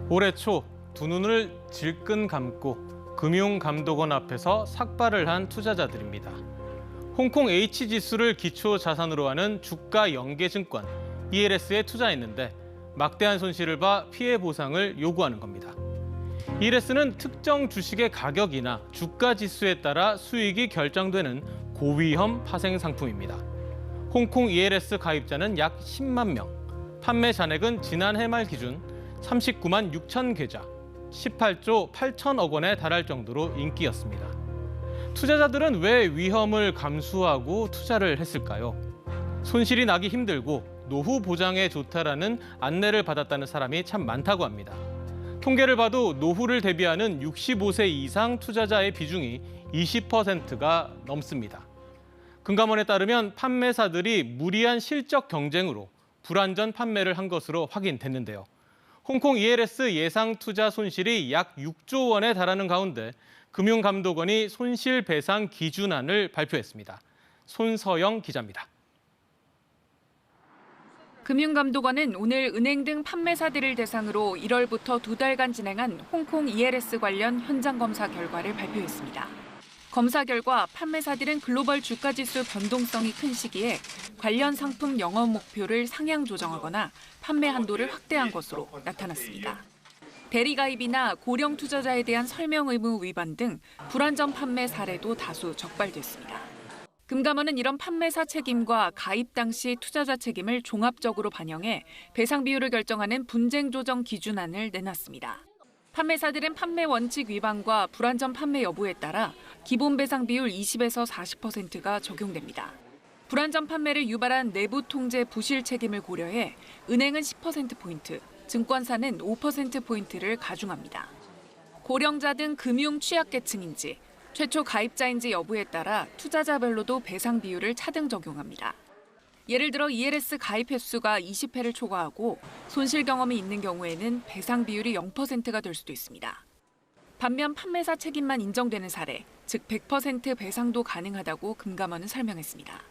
올해 초 두 눈을 질끈 감고 금융감독원 앞에서 삭발을 한 투자자들입니다. 홍콩 H지수를 기초 자산으로 하는 주가 연계증권 ELS에 투자했는데 막대한 손실을 봐 피해 보상을 요구하는 겁니다. ELS는 특정 주식의 가격이나 주가 지수에 따라 수익이 결정되는 고위험 파생 상품입니다. 홍콩 ELS 가입자는 약 10만 명, 판매 잔액은 지난해 말 기준 39만 6천 계좌, 18조 8천억 원에 달할 정도로 인기였습니다. 투자자들은 왜 위험을 감수하고 투자를 했을까요? 손실이 나기 힘들고 노후 보장에 좋다라는 안내를 받았다는 사람이 참 많다고 합니다. 통계를 봐도 노후를 대비하는 65세 이상 투자자의 비중이 20%가 넘습니다. 금감원에 따르면 판매사들이 무리한 실적 경쟁으로 불안전 판매를 한 것으로 확인됐는데요. 홍콩 ELS 예상 투자 손실이 약 6조 원에 달하는 가운데 금융감독원이 손실배상 기준안을 발표했습니다. 손서영 기자입니다. 금융감독원은 오늘 은행 등 판매사들을 대상으로 1월부터 2달간 진행한 홍콩 ELS 관련 현장 검사 결과를 발표했습니다. 검사 결과 판매사들은 글로벌 주가지수 변동성이 큰 시기에 관련 상품 영업 목표를 상향 조정하거나 판매 한도를 확대한 것으로 나타났습니다. 대리가입이나 고령 투자자에 대한 설명 의무 위반 등 불안전 판매 사례도 다수 적발됐습니다. 금감원은 이런 판매사 책임과 가입 당시 투자자 책임을 종합적으로 반영해 배상 비율을 결정하는 분쟁 조정 기준안을 내놨습니다. 판매사들은 판매 원칙 위반과 불안전 판매 여부에 따라 기본 배상 비율 20에서 40%가 적용됩니다. 불안전 판매를 유발한 내부 통제 부실 책임을 고려해 은행은 10%포인트, 증권사는 5%포인트를 가중합니다. 고령자 등 금융 취약계층인지, 최초 가입자인지 여부에 따라 투자자별로도 배상 비율을 차등 적용합니다. 예를 들어 ELS 가입 횟수가 20회를 초과하고 손실 경험이 있는 경우에는 배상 비율이 0%가 될 수도 있습니다. 반면 판매사 책임만 인정되는 사례, 즉 100% 배상도 가능하다고 금감원은 설명했습니다.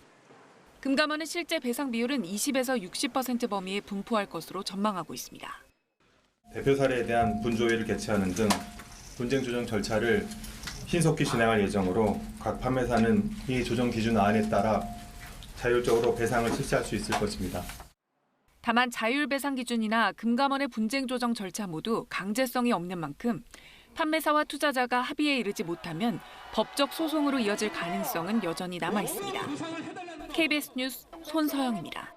금감원은 실제 배상 비율은 20에서 60% 범위에 분포할 것으로 전망하고 있습니다. 대표 사례에 대한 분조회를 개최하는 등 분쟁 조정 절차를 신속히 진행할 예정으로 각 판매사는 이 조정 기준안에 따라 자율적으로 배상을 실시할 수 있을 것입니다. 다만 자율 배상 기준이나 금감원의 분쟁 조정 절차 모두 강제성이 없는 만큼 판매사와 투자자가 합의에 이르지 못하면 법적 소송으로 이어질 가능성은 여전히 남아 있습니다. KBS 뉴스 손서영입니다.